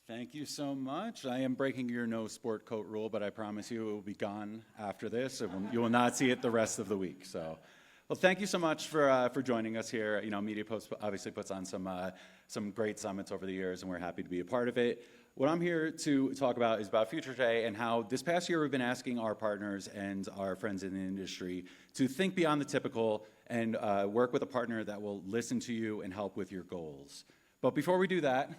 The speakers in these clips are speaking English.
Thank you so much. I am breaking your no sport coat rule, but I promise you it will be gone after this. You will not see it the rest of the week. So, well, thank you so much for joining us here. You know, Media Post obviously puts on some great summits over the years, and we're happy to be a part of it. What I'm here to talk about is about Future Today and how this past year we've been asking our partners and our friends in the industry to think beyond the typical and work with a partner that will listen to you and help with your goals. But before we do that,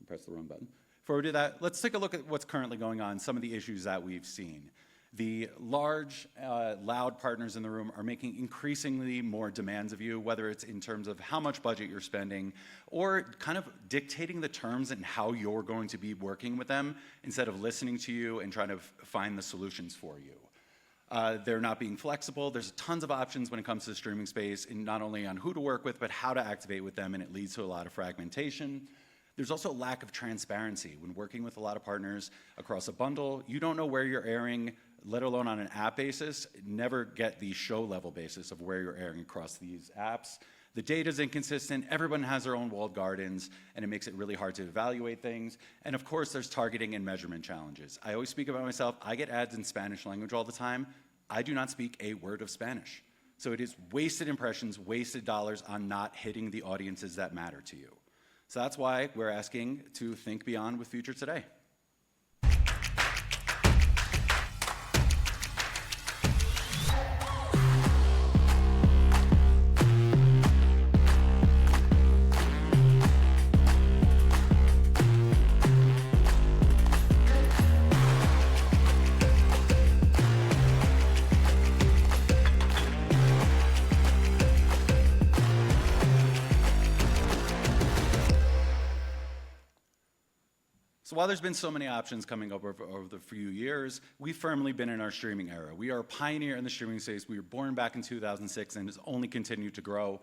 press the wrong button. Before we do that, let's take a look at what's currently going on, some of the issues that we've seen. The large, loud partners in the room are making increasingly more demands of you, whether it's in terms of how much budget you're spending or kind of dictating the terms and how you're going to be working with them instead of listening to you and trying to find the solutions for you. They're not being flexible. There's tons of options when it comes to the streaming space, and not only on who to work with, but how to activate with them, and it leads to a lot of fragmentation. There's also a lack of transparency. When working with a lot of partners across a bundle, you don't know where you're airing, let alone on an app basis, never get the show level basis of where you're airing across these apps. The data's inconsistent, everyone has their own walled gardens, and it makes it really hard to evaluate things. And of course, there's targeting and measurement challenges. I always speak about myself, I get ads in Spanish language all the time. I do not speak a word of Spanish. So it is wasted impressions, wasted dollars on not hitting the audiences that matter to you. So that's why we're asking to think beyond with Future Today. So while there's been so many options coming up over the few years, we've firmly been in our streaming era. We are a pioneer in the streaming space. We were born back in 2006 and has only continued to grow.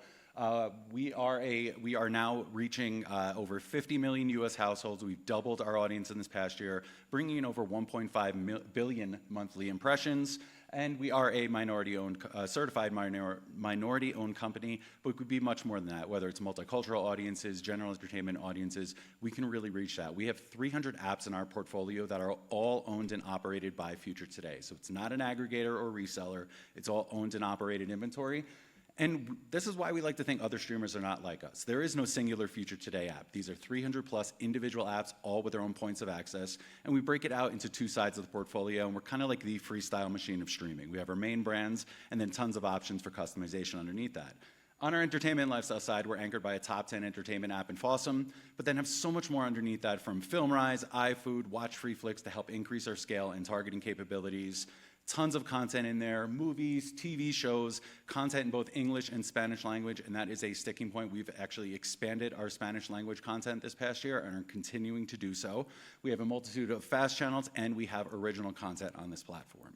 We are now reaching over 50 million US households. We've doubled our audience in this past year, bringing in over 1.5 billion monthly impressions. And we are a minority-owned, certified minority-owned company, but we could be much more than that, whether it's multicultural audiences, general entertainment audiences, we can really reach that. We have 300 apps in our portfolio that are all owned and operated by Future Today. So it's not an aggregator or reseller, it's all owned and operated inventory. And this is why we like to think other streamers are not like us. There is no singular Future Today app. These are 300 plus individual apps, all with their own points of access. And we break it out into two sides of the portfolio, and we're kind of like the freestyle machine of streaming. We have our main brands, and then tons of options for customization underneath that. On our entertainment and lifestyle side, we're anchored by a top 10 entertainment app in Fossum, but then have so much more underneath that, from FilmRise, iFood, Watch Free Flicks, to help increase our scale and targeting capabilities. Tons of content in there, movies, TV shows, content in both English and Spanish language, and that is a sticking point. We've actually expanded our Spanish language content this past year and are continuing to do so. We have a multitude of fast channels, and we have original content on this platform.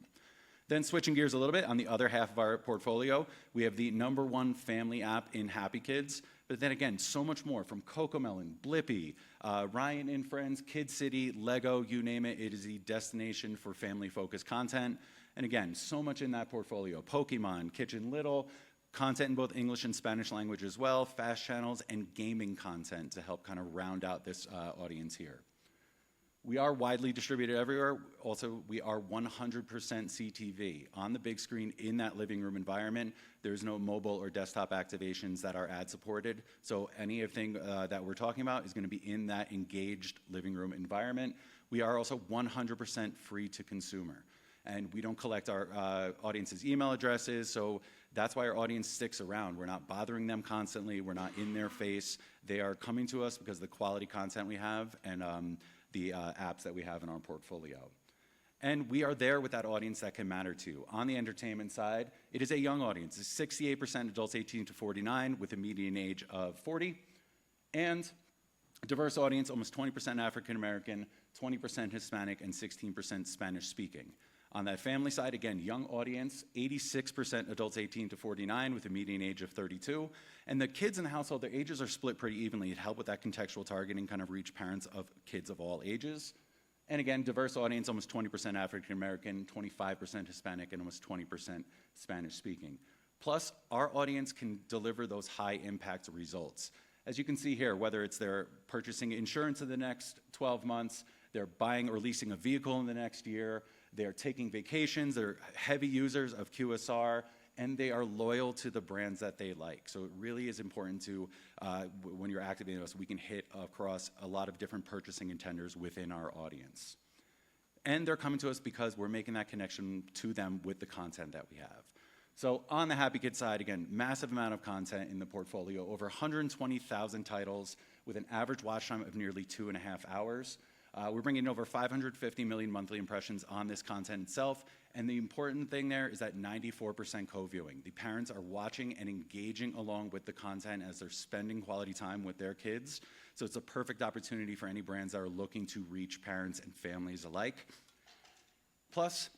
Then switching gears a little bit, on the other half of our portfolio, we have the #1 family app in Happy Kids. But then again, so much more, from Cocomelon, Blippi, Ryan and Friends, Kid City, Lego, you name it. It is the destination for family-focused content. And again, so much in that portfolio. Pokemon, Kitchen Little, content in both English and Spanish language as well, fast channels, and gaming content to help kind of round out this audience here. We are widely distributed everywhere. Also, we are 100% CTV on the big screen in that living room environment. There's no mobile or desktop activations that are ad supported. So anything that we're talking about is going to be in that engaged living room environment. We are also 100% free to consumer. And we don't collect our audience's email addresses, so that's why our audience sticks around. We're not bothering them constantly. We're not in their face. They are coming to us because of the quality content we have and the apps that we have in our portfolio. And we are there with that audience that can matter to. On the entertainment side, it is a young audience. It's 68% adults 18 to 49 with a median age of 40. And a diverse audience, almost 20% African American, 20% Hispanic, and 16% Spanish speaking. On that family side, again, young audience, 86% adults 18 to 49 with a median age of 32. And the kids in the household, their ages are split pretty evenly to help with that contextual targeting, kind of reach parents of kids of all ages. And again, diverse audience, almost 20% African American, 25% Hispanic, and almost 20% Spanish speaking. Plus, our audience can deliver those high impact results. As you can see here, whether it's they're purchasing insurance in the next 12 months, they're buying or leasing a vehicle in the next year, they're taking vacations, they're heavy users of QSR, and they are loyal to the brands that they like. So it really is important to, when you're activating us, we can hit across a lot of different purchasing intenders within our audience. And they're coming to us because we're making that connection to them with the content that we have. So on the Happy Kid side, again, massive amount of content in the portfolio, over 120,000 titles with an average watch time of nearly 2.5 hours. We're bringing in over 550 million monthly impressions on this content itself. And the important thing there is that 94% co-viewing. The parents are watching and engaging along with the content as they're spending quality time with their kids. So it's a perfect opportunity for any brands that are looking to reach parents and families alike. Plus,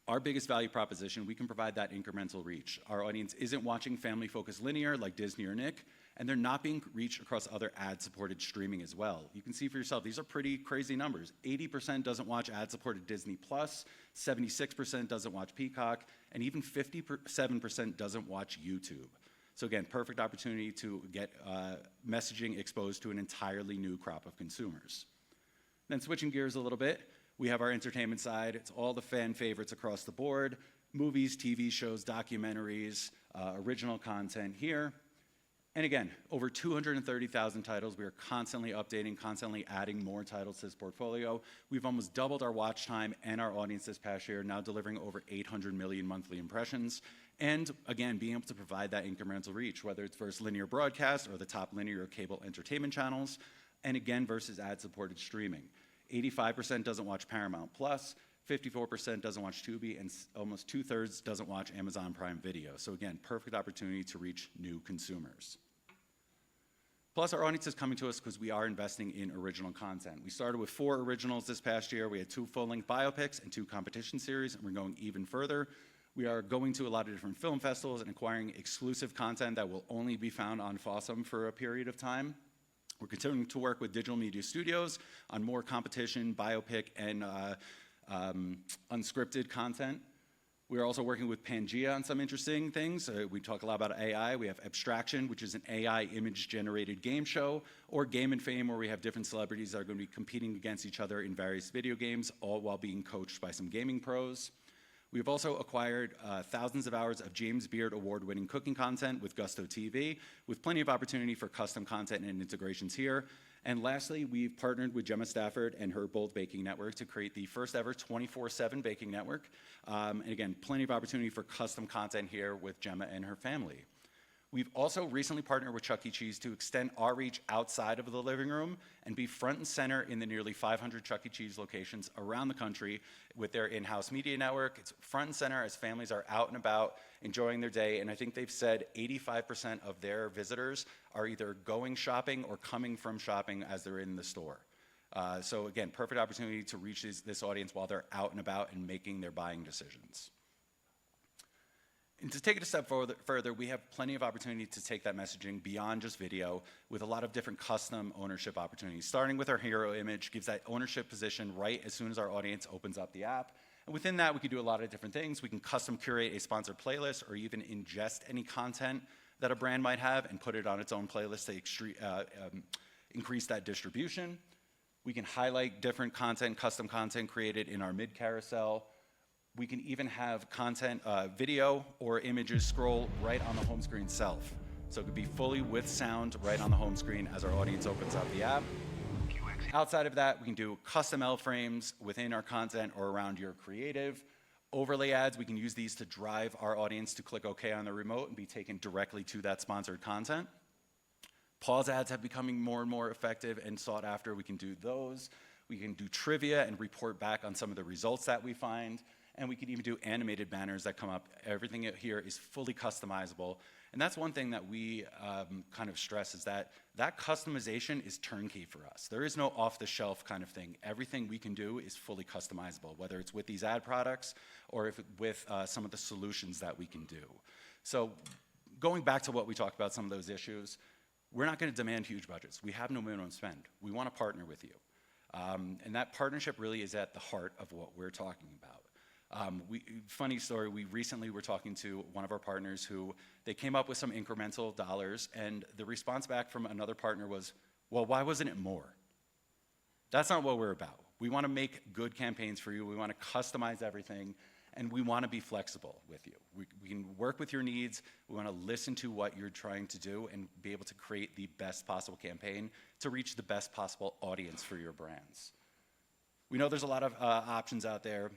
our biggest value proposition, we can provide that incremental reach. Our audience isn't watching family-focused linear like Disney or Nick, and they're not being reached across other ad-supported streaming as well. You can see for yourself, these are pretty crazy numbers. 80% doesn't watch ad-supported Disney+, 76% doesn't watch Peacock, and even 57% doesn't watch YouTube. So again, perfect opportunity to get messaging exposed to an entirely new crop of consumers. Then switching gears a little bit, we have our entertainment side. It's all the fan favorites across the board, movies, TV shows, documentaries, original content here. And again, over 230,000 titles. We are constantly updating, constantly adding more titles to this portfolio. We've almost doubled our watch time and our audience this past year, now delivering over 800 million monthly impressions. And again, being able to provide that incremental reach, whether it's versus linear broadcast or the top linear or cable entertainment channels, and again, versus ad-supported streaming. 85% doesn't watch Paramount Plus, 54% doesn't watch Tubi, and almost 2/3 doesn't watch Amazon Prime Video. So again, perfect opportunity to reach new consumers. Plus, our audience is coming to us because we are investing in original content. We started with 4 originals this past year. We had 2 full-length biopics and 2 competition series, and we're going even further. We are going to a lot of different film festivals and acquiring exclusive content that will only be found on Fossum for a period of time. We're continuing to work with digital media studios on more competition, biopic, and unscripted content. We're also working with Pangea on some interesting things. We talk a lot about AI. We have Abstraction, which is an AI image-generated game show, or Game and Fame, where we have different celebrities that are going to be competing against each other in various video games, all while being coached by some gaming pros. We've also acquired thousands of hours of James Beard award-winning cooking content with Gusto TV, with plenty of opportunity for custom content and integrations here. And lastly, we've partnered with Gemma Stafford and her Bold Baking Network to create the first ever 24/7 baking network. And again, plenty of opportunity for custom content here with Gemma and her family. We've also recently partnered with Chuck E. Cheese to extend our reach outside of the living room and be front and center in the nearly 500 Chuck E. Cheese locations around the country with their in-house media network. It's front and center as families are out and about enjoying their day, and I think they've said 85% of their visitors are either going shopping or coming from shopping as they're in the store. So again, perfect opportunity to reach this audience while they're out and about and making their buying decisions. And to take it a step further, we have plenty of opportunity to take that messaging beyond just video with a lot of different custom ownership opportunities. Starting with our hero image gives that ownership position right as soon as our audience opens up the app. And within that, we can do a lot of different things. We can custom curate a sponsored playlist or even ingest any content that a brand might have and put it on its own playlist to increase that distribution. We can highlight different content, custom content created in our mid carousel. We can even have content, video or images scroll right on the home screen itself. So it could be fully with sound right on the home screen as our audience opens up the app. Outside of that, we can do custom L-frames within our content or around your creative. Overlay ads, we can use these to drive our audience to click OK on the remote and be taken directly to that sponsored content. Pause ads have becoming more and more effective and sought after. We can do those. We can do trivia and report back on some of the results that we find. And we can even do animated banners that come up. Everything here is fully customizable. And that's one thing that we kind of stress is that customization is turnkey for us. There is no off-the-shelf kind of thing. Everything we can do is fully customizable, whether it's with these ad products or with some of the solutions that we can do. So going back to what we talked about, some of those issues, we're not going to demand huge budgets. We have no minimum spend. We want to partner with you. And that partnership really is at the heart of what we're talking about. Funny story, we recently were talking to one of our partners who they came up with some incremental dollars, and the response back from another partner was, well, why wasn't it more? That's not what we're about. We want to make good campaigns for you. We want to customize everything, and we want to be flexible with you. We can work with your needs. We want to listen to what you're trying to do and be able to create the best possible campaign to reach the best possible audience for your brands. We know there's a lot of options out there.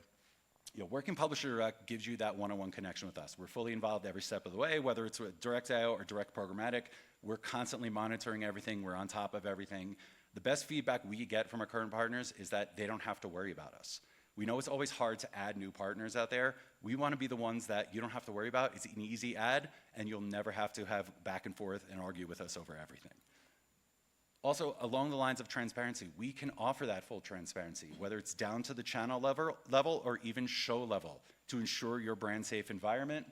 Working Publisher Direct gives you that one-on-one connection with us. We're fully involved every step of the way, whether it's with direct IO or direct programmatic. We're constantly monitoring everything. We're on top of everything. The best feedback we get from our current partners is that they don't have to worry about us. We know it's always hard to add new partners out there. We want to be the ones that you don't have to worry about. It's an easy add, and you'll never have to have back and forth and argue with us over everything. Also, along the lines of transparency, we can offer that full transparency, whether it's down to the channel level or even show level, to ensure your brand safe environment.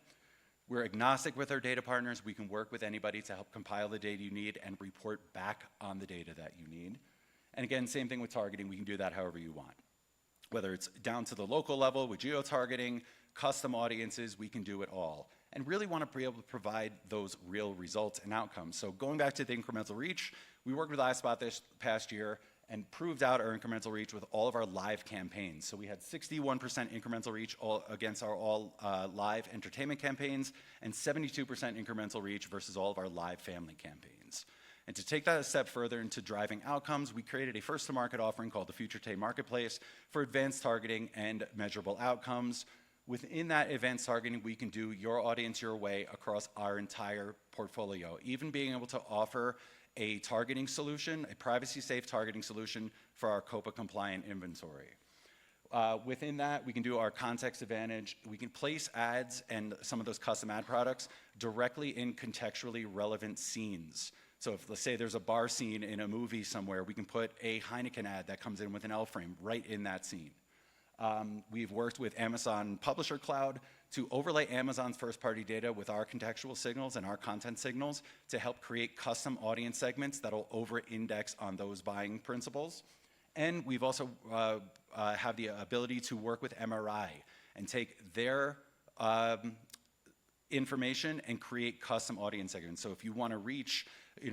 We're agnostic with our data partners. We can work with anybody to help compile the data you need and report back on the data that you need. And again, same thing with targeting. We can do that however you want. Whether it's down to the local level with geo-targeting, custom audiences, we can do it all. And really want to be able to provide those real results and outcomes. So going back to the incremental reach, we worked with iSpot this past year and proved out our incremental reach with all of our live campaigns. So we had 61% incremental reach against our all live entertainment campaigns and 72% incremental reach versus all of our live family campaigns. And to take that a step further into driving outcomes, we created a first-to-market offering called the Future Tay Marketplace for advanced targeting and measurable outcomes. Within that advanced targeting, we can do your audience your way across our entire portfolio, even being able to offer a targeting solution, a privacy-safe targeting solution for our COPPA-compliant inventory. Within that, we can do our context advantage. We can place ads and some of those custom ad products directly in contextually relevant scenes. So if, let's say, there's a bar scene in a movie somewhere, we can put a Heineken ad that comes in with an L frame right in that scene. We've worked with Amazon Publisher Cloud to overlay Amazon's first-party data with our contextual signals and our content signals to help create custom audience segments that'll over-index on those buying principles. And we've also have the ability to work with MRI and take their information and create custom audience segments. So if you want to reach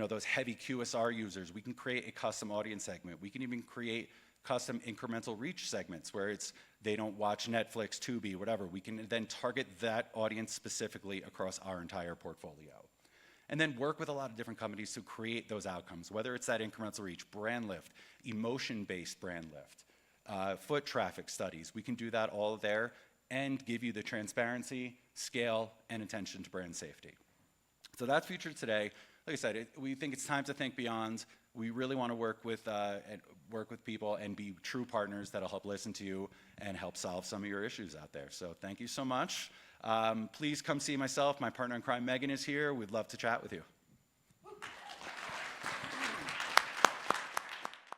those heavy QSR users, we can create a custom audience segment. We can even create custom incremental reach segments where they don't watch Netflix, Tubi, whatever. We can then target that audience specifically across our entire portfolio. And then work with a lot of different companies to create those outcomes, whether it's that incremental reach, brand lift, emotion-based brand lift, foot traffic studies. We can do that all there and give you the transparency, scale, and attention to brand safety. So that's Future Today. Like I said, we think it's time to think beyond. We really want to work with people and be true partners that'll help listen to you and help solve some of your issues out there. So thank you so much. Please come see myself. My partner in crime, Megan, is here. We'd love to chat with you.